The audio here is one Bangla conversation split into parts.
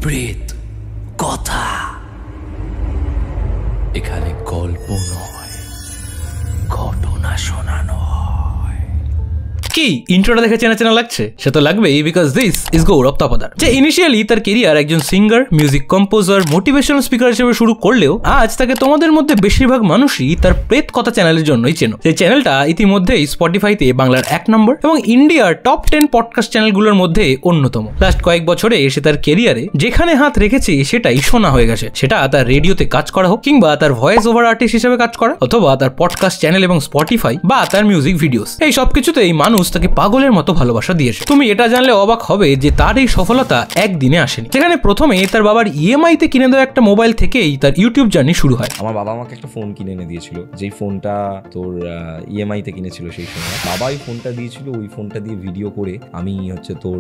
প্রেত কথা। এখানে গল্প নয়, ঘটনা শোনানো হয়। কি ইন্ট্রোটা দেখে চেনা চেনা লাগছে? সে তো লাগবেই, বিকজ দিস ইজ গৌরব তপোদার, যে ইনিশিয়ালি তার কেরিয়ার একজন singer, music composer, motivational speaker হিসেবে শুরু করলেও আজ তাকে তোমাদের মধ্যে বেশিরভাগ মানুষই তার প্রেত কথা চ্যানেলের জন্যই চেনো। সেই চ্যানেলটা ইতিমধ্যেই স্পটিফাইতে বাংলার 1 নম্বর এবং ইন্ডিয়ার টপ 10 পডকাস্ট চ্যানেলগুলোর মধ্যে অন্যতম। লাস্ট কয়েক বছরে এসে তার কেরিয়ারে যেখানে হাত রেখেছে সেটাই শোনা হয়ে গেছে, সেটা তার রেডিওতে কাজ করা হোক, কিংবা তার ভয়েস ওভার আর্টিস্ট হিসেবে কাজ করা, অথবা তার পডকাস্ট চ্যানেল এবং স্পটিফাই, বা তার মিউজিক ভিডিওস। এই সবকিছুতেই মানুষ তাকে পাগলের মতো ভালোবাসা দিয়েছে। তুমি এটা জানলে অবাক হবে যে তার এই সফলতা একদিনে আসেনি। যেখানে প্রথমে তার বাবার ইএমআই তে কিনে দেওয়া একটা মোবাইল থেকেই তার ইউটিউব জার্নি শুরু হয়। আমার বাবা আমাকে একটা ফোন কিনে এনে দিয়েছিল, যেই ফোনটা তোর ইএমআই তে কিনেছিল। সেই সময় বাবা ওই ফোনটা দিয়েছিল, ওই ফোনটা দিয়ে ভিডিও করে আমি তোর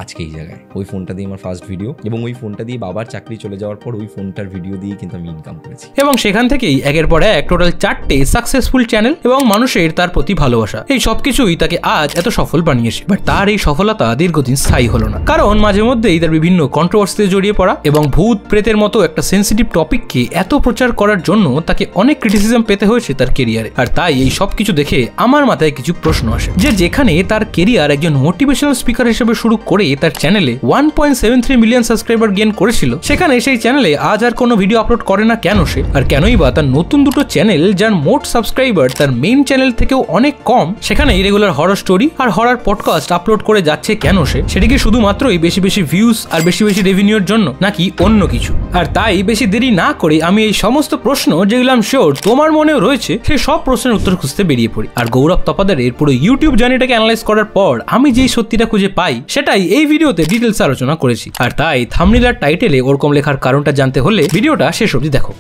আজকে এই জায়গায়। ওই ফোনটা দিয়ে আমার ফার্স্ট ভিডিও, এবং ওই ফোনটা দিয়ে বাবার চাকরি চলে যাওয়ার পর ওই ফোনটার ভিডিও দিয়ে কিন্তু আমি ইনকাম করেছি। এবং সেখান থেকেই একের পর এক টোটাল 4টে সাকসেসফুল চ্যানেল এবং মানুষের তার প্রতি ভালোবাসা, এই সবকিছুই তাকে আজ এত সফল বানিয়েছে। বাট তার এই সফলতা দীর্ঘদিন স্থায়ী হলো না, কারণ মাঝে মধ্যেই তার বিভিন্ন কন্ট্রোভার্সিতে জড়িয়ে পড়া এবং ভূত প্রেতের মতো একটা সেন্সিটিভ টপিককে এত প্রচার করার জন্য তাকে অনেক ক্রিটিসিজম পেতে হয়েছে তার কেরিয়ারে। আর তাই এই সবকিছু দেখে আমার মাথায় কিছু প্রশ্ন আসে, যে যেখানে তার কেরিয়ার একজন মোটিভেশনাল স্পিকার হিসেবে শুরু করে তার চ্যানেলে 1.73 মিলিয়ন সাবস্ক্রাইবার গেইন করেছিল, সেখানে সেই চ্যানেলে আজ আর কোনো ভিডিও আপলোড করে না কেন সে? আর কেনই বা তার নতুন দুটো চ্যানেল, যার মোট সাবস্ক্রাইবার তার মেইন চ্যানেল থেকেও অনেক কম, সেখানে রেগুলার হরর স্টোরি আর হরর পডকাস্ট আপলোড করে যাচ্ছে কেন সে? সেটা কি শুধুমাত্রই বেশি বেশি ভিউজ আর বেশি বেশি রেভিনিউর জন্য, নাকি অন্য কিছু? আর তাই বেশি দেরি না করে আমি এই সমস্ত প্রশ্ন, যেগুলো আমি শিওর তোমার মনেও রয়েছে, সেই সব প্রশ্নের উত্তর খুঁজতে বেরিয়ে পড়ি। আর গৌরব তপোদারের পুরো ইউটিউব জার্নিটাকে অ্যানালাইজ করার পর আমি যেই সত্যিটা খুঁজে পাই, সেটাই এই ভিডিওতে ডিটেলস আলোচনা করেছি। আর তাই থাম্বনেল আর টাইটেলে ওরকম লেখার কারণটা জানতে হলে ভিডিওটা শেষ অবধি দেখো।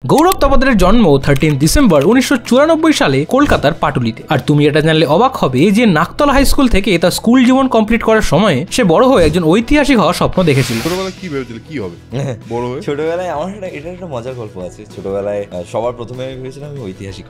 গৌরব তপোদারের জন্ম 13 ডিসেম্বর 1994 সালে কলকাতার পাটুলিতে। আর তুমি এটা জানলে অবাক হবে যে নাকতলা হাই স্কুল থেকে তার স্কুল জীবন কমপ্লিট করার সময় সে বড় হয়ে একজন ঐতিহাসিক হওয়ার স্বপ্ন দেখেছিল। ছোটবেলায় কি ভেবেছিল কি হবে বড় হয়ে? ছোটবেলায় আমার এটা একটা মজার গল্প আছে। ছোটবেলায় সবার প্রথমে আমি ভেবেছিলাম আমি ঐতিহাসিক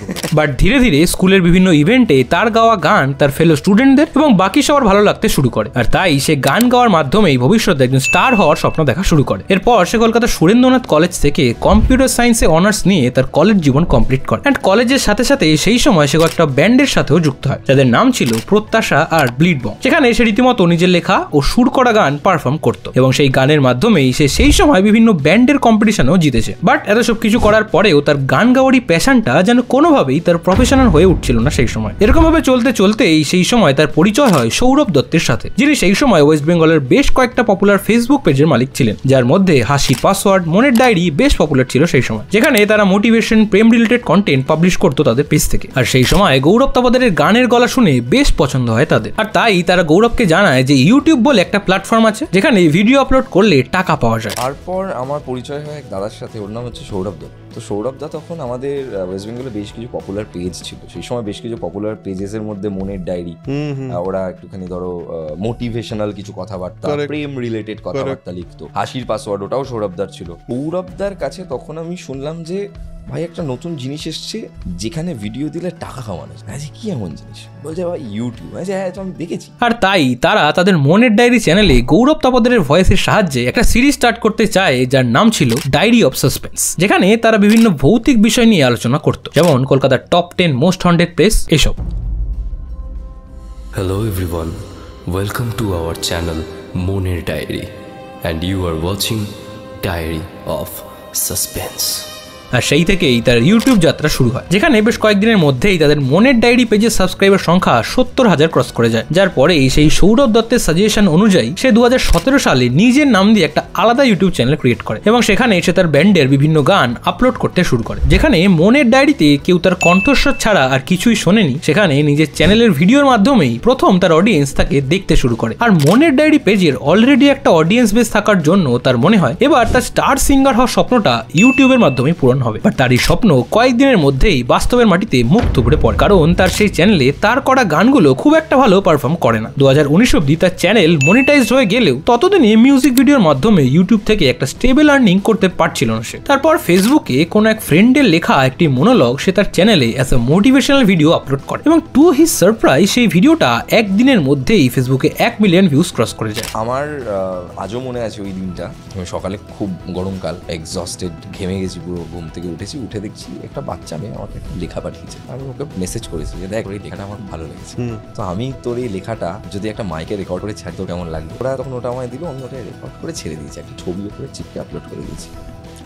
হব। বাট ধীরে ধীরে স্কুলের বিভিন্ন ইভেন্টে তার গাওয়া গান তার ফেলো স্টুডেন্টদের এবং বাকি সবার ভালো লাগতে শুরু করে। আর তাই সে গান গাওয়ার মাধ্যমেই ভবিষ্যতে একজন স্টার হওয়ার স্বপ্ন দেখা শুরু করে। এরপর সে কলকাতার সুরেন্দ্রনাথ কলেজ থেকে কম্পিউটার সায়েন্সে অনার্স নিয়ে তার কলেজ জীবন কমপ্লিট করে। এন্ড কলেজের সাথে সাথে সেই সময় সে একটা ব্যান্ডের সাথেও যুক্ত হয়, যাদের নাম ছিল প্রত্যাশা আর ব্লিড বং, যেখানে সে রীতিমতো নিজের লেখা ও সুর করা গান পারফর্ম করত। এবং সেই গানের মাধ্যমেই সে সেই সময় বিভিন্ন ব্যান্ডের কম্পিটিশনেও জিতেছে। বাট এত সব কিছু করার পরেও তার গান গাওয়ারই প্যাশনটা যেন কোনোভাবেই তার প্রফেশনাল হয়ে উঠছিল না সেই সময়। এরকম ভাবে চলতে চলতেই সেই সময় তার পরিচয় হয় সৌরভ দত্তের সাথে, যিনি সেই সময় ওয়েস্ট বেঙ্গলের বেশ কয়েকটা পপুলার ফেসবুক পেজের মালিক ছিলেন, যার মধ্যে হাসির পাসওয়ার্ড, মনের ডায়েরি বেশ পপুলার ছিল সেই সময়, যেখানে তারা মোটিভেশন, প্রেম রিলেটেড কন্টেন্ট পাবলিশ করতো তাদের পেজ থেকে। আর সেই সময় গৌরব তপোদারের গানের গলা শুনে বেশ পছন্দ হয় তাদের। আর তাই তারা গৌরবকে জানায় যে ইউটিউব বলে একটা প্ল্যাটফর্ম আছে, যেখানে ভিডিও আপলোড করলে টাকা পাওয়া যায়। তারপর আমার পরিচয় হয় এক দাদার সাথে, ওর নাম হচ্ছে সৌরভ দত্ত। তো সৌরভ দা তখন আমাদের ওয়েস্ট বেঙ্গলে বেশ কিছু পপুলার পেজ ছিল সেই সময়, বেশ কিছু পপুলার পেজের মধ্যে মনের ডায়েরি, ওরা একটুখানি ধরো মোটিভেশনাল কিছু কথাবার্তা, প্রেম রিলেটেড কথাবার্তা লিখতো। হাসির পাসওয়ার্ড, ওটাও সৌরভদার ছিল। সৌরভদার কাছে তখন আমি শুনলাম যে ভাই একটা নতুন জিনিস এসছে, যেখানে ভিডিও দিলে টাকা কামানো যায়। কি এমন জিনিস? বলছে ভাই ইউটিউব। হ্যাঁ, আমি দেখেছি। আর তাই তারা তাদের মনের ডায়েরি চ্যানেলে গৌরব তপোদারের ভয়েসের সাহায্যে একটা সিরিজ স্টার্ট করতে চায়, যার নাম ছিল ডায়েরি অফ সাসপেন্স, যেখানে তারা বিভিন্ন ভৌতিক বিষয় নিয়ে আলোচনা করত, যেমন কলকাতার টপ 10 মোস্ট হন্টেড প্লেস এসব। Hello everyone, welcome to our channel মনের diary and you are watching diary of suspense. আর সেই থেকেই তার ইউটিউব যাত্রা শুরু হয়, যেখানে বেশ কয়েকদিনের মধ্যেই তাদের মনের ডায়েরি পেজের সাবস্ক্রাইবার সংখ্যা 70,000 ক্রস করে যায়। যার পরেই সেই সৌরভ দত্তের সাজেশন অনুযায়ী সে 2017 সালে নিজের নাম দিয়ে একটা আলাদা ইউটিউব চ্যানেল ক্রিয়েট করে এবং সেখানে সে তার ব্যান্ডের বিভিন্ন গান আপলোড করতে শুরু করে। যেখানে মনের ডায়েরিতে কেউ তার কণ্ঠস্বর ছাড়া আর কিছুই শোনেনি, সেখানে নিজের চ্যানেলের ভিডিওর মাধ্যমেই প্রথম তার অডিয়েন্স তাকে দেখতে শুরু করে। আর মনের ডায়েরি পেজের অলরেডি একটা অডিয়েন্স বেস থাকার জন্য তার মনে হয় এবার তার স্টার সিঙ্গার হওয়ার স্বপ্নটা ইউটিউবের মাধ্যমে পূরণ পূরণ হবে। বাট তার এই স্বপ্ন কয়েকদিনের মধ্যেই বাস্তবের মাটিতে মুখ থুবড়ে পড়ে, কারণ তার সেই চ্যানেলে তার করা গানগুলো খুব একটা ভালো পারফর্ম করে না। 2019 অব্দি তার চ্যানেল মনিটাইজড হয়ে গেলেও ততদিনে মিউজিক ভিডিওর মাধ্যমে ইউটিউব থেকে একটা স্টেবল আর্নিং করতে পারছিল না সে। তারপর ফেসবুকে কোনো এক ফ্রেন্ডের লেখা একটি মোনোলগ সে তার চ্যানেলে as a motivational video upload করে, এবং টু হিজ সারপ্রাইজ সেই ভিডিওটা একদিনের মধ্যেই ফেসবুকে 1 মিলিয়ন ভিউজ ক্রস করে যায়। আমার আজও মনে আছে ওই দিনটা, আমি সকালে খুব গরমকাল, এক্সস্টেড, ঘেমে গেছি পুরো, ঘুম থেকে উঠে দেখছি একটা বাচ্চা মেয়ে আমাকে একটা লেখা পাঠিয়েছে। আমি ওকে মেসেজ করেছি যে দেখ এই লেখাটা আমার ভালো লেগেছে, তো আমি তোর এই লেখাটা যদি একটা মাইকে রেকর্ড করে ছাড়ি তোর কেমন লাগবে। ওরা তখন ওটা আমায় দিল, আমি ওটা রেকর্ড করে ছেড়ে দিয়েছি, একটা ছবিও করে চিপকে আপলোড করে দিয়েছি।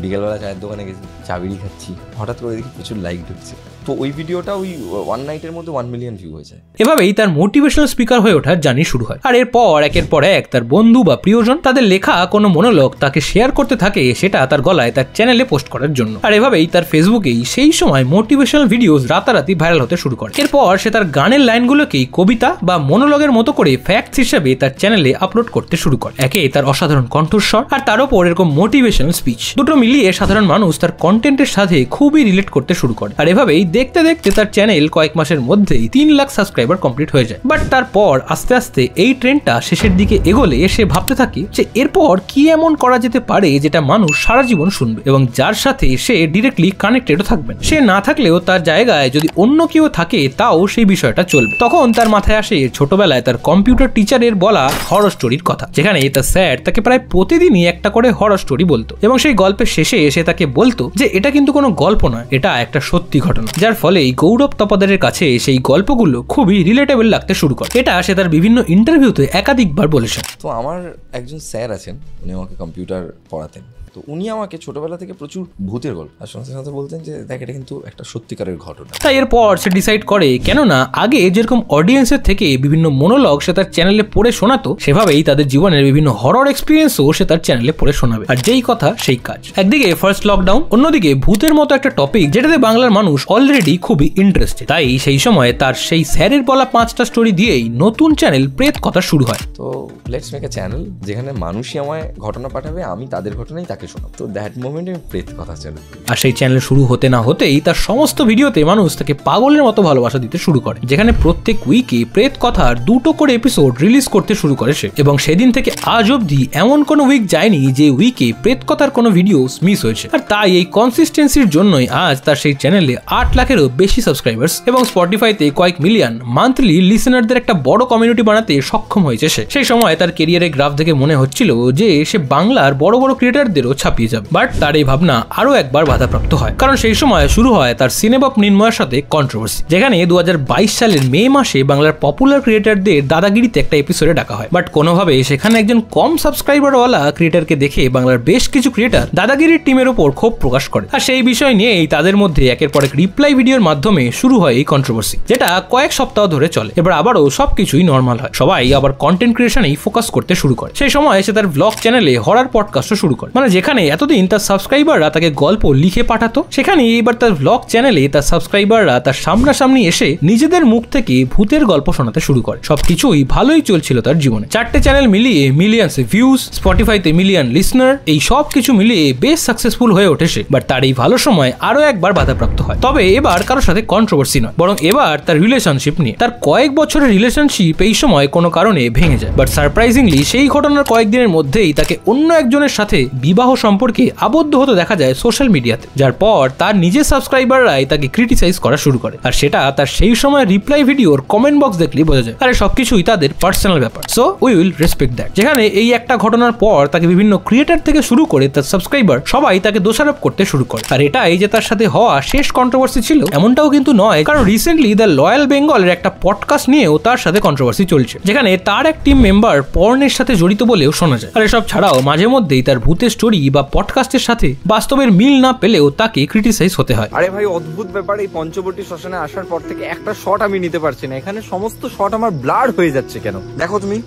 বিকেলবেলা চায়ের দোকানে গেছি, চা বিড়ি খাচ্ছি, হঠাৎ করে দেখি প্রচুর লাইক ঢুকছে। তো ওই ভিডিওটা ওই 1 নাইটের মধ্যে 1 মিলিয়ন ভিউ হয়ে যায়। এভাবেই তার মোটিভেশনাল স্পিকার হয়ে ওঠার জার্নি শুরু হয়। আর এরপর একের পর এক তার বন্ধু বা প্রিয়জন তাদের লেখা কোনো মনোলগ তাকে শেয়ার করতে থাকে, সেটা তার গলায় তার চ্যানেলে পোস্ট করার জন্য। আর এভাবেই তার ফেসবুকেই সেই সময় মোটিভেশনাল ভিডিওস রাতারাতি ভাইরাল হতে শুরু করে। এরপর সে তার গানের লাইনগুলোকেই কবিতা বা মনোলগের মতো করে ফ্যাক্টস হিসেবে তার চ্যানেলে আপলোড করতে শুরু করে। একে তার অসাধারণ কণ্ঠস্বর আর তার উপর এরকম মোটিভেশনাল স্পিচ, দুটো মিলিয়ে সাধারণ মানুষ তার কন্টেন্টের সাথে খুবই রিলেট করতে শুরু করে। আর এভাবেই দেখতে দেখতে তার চ্যানেল কয়েক মাসের মধ্যেই 3 লাখ সাবস্ক্রাইবার কমপ্লিট হয়ে যায়। বাট তারপর আস্তে আস্তে এই ট্রেন্ডটা শেষের দিকে এগোলে সে ভাবতে থাকে যে এরপর কি এমন করা যেতে পারে যেটা মানুষ সারা জীবন শুনবে এবং যার সাথে সে ডিরেক্টলি কানেক্টেডও থাকবেন। সে না থাকলেও তার জায়গায় যদি অন্য কেউ থাকে তাও সেই বিষয়টা চলবে। তখন তার মাথায় আসে ছোটবেলায় তার কম্পিউটার টিচারের বলা হরর স্টোরির কথা, যেখানে তার স্যার তাকে প্রায় প্রতিদিনই একটা করে হরর স্টোরি বলতো, এবং সেই গল্পের শেষে সে তাকে বলতো যে এটা কিন্তু কোনো গল্প নয়, এটা একটা সত্যি ঘটনা, যার ফলে এই গৌরব তপোদারের কাছে সেই গল্পগুলো খুবই রিলেটেবল লাগতে শুরু করে। এটা সে তার বিভিন্ন ইন্টারভিউতে একাধিকবার বলেছেন। তো আমার একজন স্যার আছেন, উনি আমাকে কম্পিউটার পড়াতেন, তো উনি আমাকে ছোটবেলা থেকে প্রচুর ভূতের গল্প আর সাথে সাথে বলতেন যে দেখ এটা কিন্তু একটা সত্যিকারের ঘটনা। তাই এরপর সে ডিসাইড করে কেননা আগে যেরকম অডিয়েন্সের থেকে বিভিন্ন মনোলগ সে তার চ্যানেলে পড়ে শোনাতো, সেভাবেই তাদের জীবনের বিভিন্ন হরর এক্সপিরিয়েন্সও সে তার চ্যানেলে পড়ে শোনাবে। আর যেই কথা সেই কাজ। একদিকে ফার্স্ট লকডাউন, অন্যদিকে ভূতের মতো একটা টপিক যেটাতে বাংলার মানুষ অলরেডি খুবই ইন্টারেস্টেড। তাই সেই সময় তার সেই স্যারের বলা 5টা স্টোরি দিয়েই নতুন চ্যানেল প্রেত কথা শুরু হয়। তো লেটস মেক এ চ্যানেল যেখানে মানুষই আমায় ঘটনা পাঠাবে, আমি তাদের ঘটনাই তাকে শোনাবো। তো দ্যাট মোমেন্টে আমি প্রেত কথা চ্যানেল। আর সেই চ্যানেল শুরু হতে না হতেই তার সমস্ত ভিডিওতে মানুষ তাকে পাগলের মতো ভালোবাসা দিতে শুরু করে, যেখানে প্রত্যেক উইকে প্রেত কথার 2টো করে এপিসোড রিলিজ করতে শুরু করে সে। এবং সেদিন থেকে আজ অবধি এমন কোনো উইক যায়নি যে উইকে প্রেত কথার কোনো ভিডিওস মিস হয়েছে। আর তাই এই কনসিস্টেন্সির জন্যই আজ তার সেই চ্যানেলে 8 লাখেরও বেশি সাবস্ক্রাইবার্স এবং স্পটিফাইতে কয়েক মিলিয়ন মান্থলি লিসেনারদের একটা বড় কমিউনিটি বানাতে সক্ষম হয়েছে সে। সেই সময় তার কেরিয়ারের গ্রাফ দেখে মনে হচ্ছিল যে সে বাংলার বড় বড় ক্রিয়েটারদেরও ছাপিয়ে যাবে। বাট তার এই ভাবনা আরো একবার বাধাপ্রাপ্ত হয়, কারণ সেই সময় শুরু হয় তার সিনেবাপ নির্ময়ের সাথে কন্ট্রোভার্সি, যেখানে 2022 সালের মে মাসে বাংলার পপুলার ক্রিয়েটারদের দাদাগিরিতে একটা এপিসোডে ডাকা হয়। বাট কোনোভাবে সেখানে একজন কম সাবস্ক্রাইবারওয়ালা ক্রিয়েটারকে দেখে বাংলার বেশ কিছু ক্রিয়েটার দাদাগিরির টিমের উপর ক্ষোভ প্রকাশ করে। আর সেই বিষয় নিয়েই তাদের মধ্যে একের পর এক রিপ্লাই ভিডিওর মাধ্যমে শুরু হয় এই কন্ট্রোভার্সি, যেটা কয়েক সপ্তাহ ধরে চলে। এবার আবারও সবকিছুই নর্মাল হয়, সবাই আবার কন্টেন্ট ক্রিয়েশনেই ফোকাস করতে শুরু করে। সেই সময় সে তার ব্লগ চ্যানেলে হরর পডকাস্টও শুরু করে, মানে যেখানে এতদিন তার সাবস্ক্রাইবাররা তাকে গল্প লিখে পাঠাতো, সেখানে এইবার তার ব্লগ চ্যানেলে তার সাবস্ক্রাইবাররা তার সামনাসামনি এসে নিজেদের মুখ থেকে ভূতের গল্প শোনাতে শুরু করে। সবকিছুই ভালোই চলছিল তার জীবনে। 4টে চ্যানেল মিলিয়ে মিলিয়ন্স ভিউজ, স্পটিফাইতে মিলিয়ন লিসনার, এই সব কিছু মিলিয়ে বেশ সাকসেসফুল হয়ে ওঠে সে। বাট তার এই ভালো সময় আরো একবার বাধাপ্রাপ্ত হয়। তবে এবার কারোর সাথে কন্ট্রোভার্সি নয়, বরং এবার তার রিলেশনশিপ নিয়ে। তার কয়েক বছরের রিলেশনশিপ এই সময় কোনো কারণে ভেঙে যায়। বাট সারপ্রাইজিংলি সেই ঘটনার কয়েকদিনের মধ্যেই তাকে অন্য একজনের সাথে বিবাহ সম্পর্কে আবদ্ধ হতে দেখা যায় সোশ্যাল মিডিয়াতে, যার পর তার নিজের সাবস্ক্রাইবাররাই তাকে ক্রিটিসাইজ করা শুরু করে। আর সেটা তার সেই সময় রিপ্লাই ভিডিওর কমেন্ট বক্স দেখলেই বোঝা যায়। আর সবকিছুই তাদের পার্সোনাল ব্যাপার, so we will respect that. যেখানে এই একটা ঘটনার পর তাকে বিভিন্ন ক্রিয়েটার থেকে শুরু করে তার সাবস্ক্রাইবার সবাই তাকে দোষারোপ করতে শুরু করে। আর এটাই যে তার সাথে হওয়া শেষ কন্ট্রোভার্সি ছিল এমনটাও কিন্তু নয়, কারণ রিসেন্টলি দ্য লয়াল বেঙ্গলের একটা পডকাস্ট নিয়েও তার সাথে কন্ট্রোভার্সি চলছে, যেখানে তার এক টিম মেম্বার পর্নের সাথে জড়িত বলেও শোনা যায়। আর এসব ছাড়াও মাঝে মধ্যেই তার ভূতের স্টোরি বা পডকাস্টের সাথে বাস্তবের মিল না পেলেও তাকে ক্রিটিসাইজ হতে হয়। আরে ভাই অদ্ভুত ব্যাপার, এই পঞ্চবটী শ্মশানে আসার পর থেকে একটা শট আমি নিতে পারছি না। এখানে সমস্ত শট আমার ব্লার হয়ে যাচ্ছে কেন? দেখো তুমি,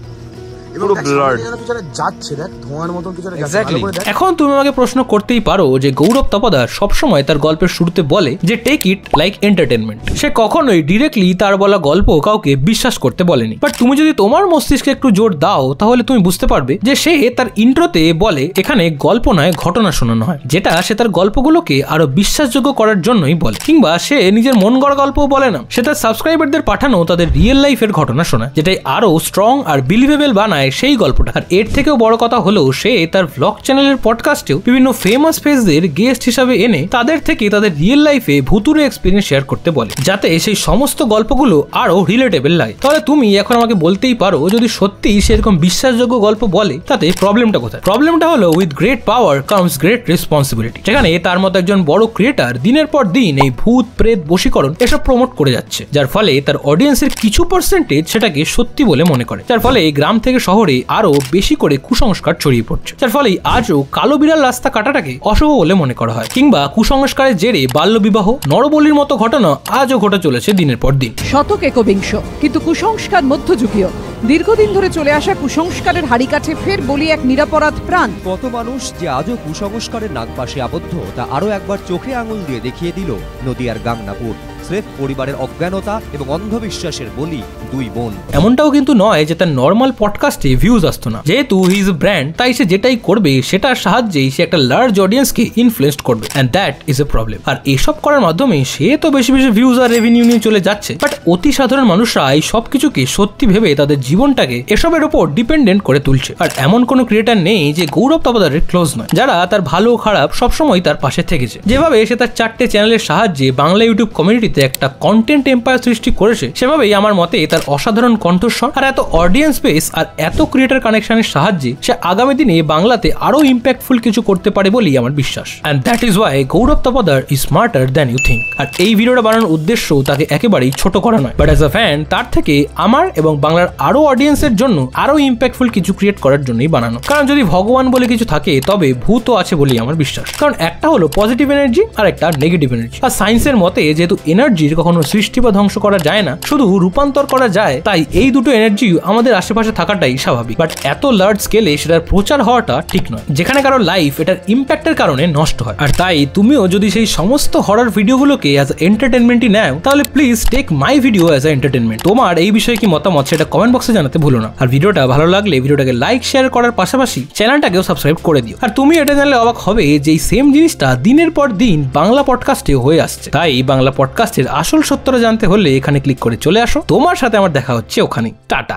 পুরো ব্লাড। যাচ্ছে দেখ ধোঁয়ার মতন কিছু একটা যাচ্ছে। Exactly. ভালো করে দেখ। এখন তুমি আমাকে প্রশ্ন করতেই পারো যে গৌরব তপদার সবসময় তার গল্পের শুরুতে বলে যে টেক ইট লাইক এন্টারটেনমেন্ট। সে কখনোই ডিরেক্টলি তার বলা গল্প কাউকে বিশ্বাস করতে বলেনি। বাট তুমি যদি তোমার মস্তিষ্কে একটু জোর দাও তাহলে তুমি বুঝতে পারবে যে সে তার ইন্ট্রোতে বলে এখানে গল্প নয় ঘটনা শোনানো হয়, যেটা সে তার গল্পগুলোকে আরো বিশ্বাসযোগ্য করার জন্যই বলে। কিংবা সে নিজের মন গড়া গল্পও বলে না, সে তার সাবস্ক্রাইবারদের পাঠানো তাদের রিয়েল লাইফের ঘটনা শোনায়, যেটাই আরো স্ট্রং আর বিলিভেবল বানায় সেই গল্পটা। আর এর থেকেও বড় কথা হলো সে তার ভ্লগ চ্যানেলের পডকাস্টেও বিভিন্ন ফেমাস ফেসদের গেস্ট হিসাবে এনে তাদের থেকে তাদের রিয়েল লাইফে ভুতুরে এক্সপেরিয়েন্স শেয়ার করতে বলে, যাতে সেই সমস্ত গল্পগুলো আরো রিলেটেবল লাগে। তাহলে তুমি এখন আমাকে বলতেই পারো যদি সত্যি সেরকম বিশ্বাসযোগ্য গল্প বলে তাতে প্রবলেমটা কোথায়? প্রবলেমটা হলো with great power comes great responsibility. যেখানে তার মতো একজন বড় ক্রিয়েটার দিনের পর দিন এই ভূত প্রেত বশীকরণ এসব প্রমোট করে যাচ্ছে, যার ফলে তার অডিয়েন্সের কিছু পার্সেন্টেজ সেটাকে সত্যি বলে মনে করে, যার ফলে গ্রাম থেকে শহরে আরো বেশি করে কুসংস্কার ছড়িয়ে পড়ছে, যার ফলে আজও কালো বিড়াল রাস্তা কাটাটাকে অশুভ বলে মনে করা হয়। কিংবা কুসংস্কারের জেরে বাল্যবিবাহ, নরবলির মতো ঘটনা আজও ঘটে চলেছে দিনের পর দিন। শতক একবিংশ, কিন্তু কুসংস্কার মধ্যযুগীয়। দীর্ঘদিন ধরে চলে আসা কুসংস্কারের হাড়িকাঠে ফের বলি এক নিরাপরাধ প্রাণ। কত মানুষ যে আজও কুসংস্কারের নাগপাশে আবদ্ধ তা আরও একবার চোখে আঙুল দিয়ে দেখিয়ে দিল নদিয়ার গাংনাপুর। স্রেফ পরিবারের অজ্ঞানতা এবং অন্ধবিশ্বাসের বলি দুই বোন। এমনটাও কিন্তু নয় যে তার নর্মাল পডকাস্টে ভিউজ আসতো না। যেহেতু হি ইজ ব্র্যান্ড, তাই সে যেটাই করবে সেটার সাহায্যেই সে একটা লার্জ অডিয়েন্সকে ইনফ্লুয়েন্স করবে, and that is a problem. আর এসব করার মাধ্যমে সে তো বেশি বেশি ভিউজ আর রেভিনিউ নিয়ে চলে যাচ্ছে, বাট অতি সাধারণ মানুষরা এই সব কিছুকে সত্যি ভেবে তাদের জীবনটাকে এসবের উপর ডিপেন্ডেন্ট করে তুলছে। আর এমন কোনো ক্রিয়েটার নেই যে গৌরব তপদারের ক্লোজ নয়, যারা তার ভালো খারাপ সবসময় তার পাশে থেকেছে। যেভাবে সে তার 4টে চ্যানেলের সাহায্যে বাংলা ইউটিউব কমিউনিটি একটা কন্টেন্ট এম্পায়ার সৃষ্টি করেছে, সেভাবেই আমার মতে তার অসাধারণ কণ্ঠস্বর আর এত অডিয়েন্স বেস আর এত ক্রিয়েটর কানেকশনের সাহায্যে সে আগামী দিনে বাংলাতে আরো ইম্প্যাক্টফুল কিছু করতে পারে বলেই আমার বিশ্বাস। And that is why Gourab Tapadar is smarter than you think. আর এই ভিডিওটা বানানোর উদ্দেশ্য তাকে একেবারেই ছোট করা নয়, বাট অ্যাজ আ ফ্যান তার থেকে আমার এবং বাংলার আরো অডিয়েন্সের জন্য আরো ইম্প্যাক্টফুল কিছু ক্রিয়েট করার জন্যই বানানো। কারণ যদি ভগবান বলে কিছু থাকে তবে ভূতও আছে বলেই আমার বিশ্বাস। কারণ একটা হলো পজিটিভ এনার্জি আর একটা নেগেটিভ এনার্জি। আর সায়েন্সের মতে যেহেতু এনার্জির কখনো সৃষ্টি বা ধ্বংস করা যায় না, শুধু রূপান্তর করা যায়, তাই এই দুটো এনার্জি আমাদের আশেপাশে থাকাটাই স্বাভাবিক। বাট এত লার্জ স্কেলে সেটার প্রচার হওয়াটা ঠিক নয়, যেখানে কারো লাইফ এটার ইম্প্যাক্টের কারণে নষ্ট হয়। আর তাই তুমিও যদি সেই সমস্ত হরর ভিডিওগুলোকে অ্যাজ এন্টারটেনমেন্টই নাও, তাহলে please take my video as entertainment. তোমার এই বিষয়ে কি মতামত সেটা কমেন্ট বক্সে জানাতে ভুলো না। আর ভিডিওটা ভালো লাগলে ভিডিওটাকে লাইক শেয়ার করার পাশাপাশি চ্যানেলটাকেও সাবস্ক্রাইব করে দিও। আর তুমি এটা জানলে অবাক হবে যে এই সেম জিনিসটা দিনের পর দিন বাংলা পডকাস্টে হয়ে আসছে। তাই বাংলা পডকাস্টের আসল সত্যটা জানতে হলে এখানে ক্লিক করে চলে আসো। তোমার সাথে আমার দেখা হচ্ছে ওখানে। টাটা।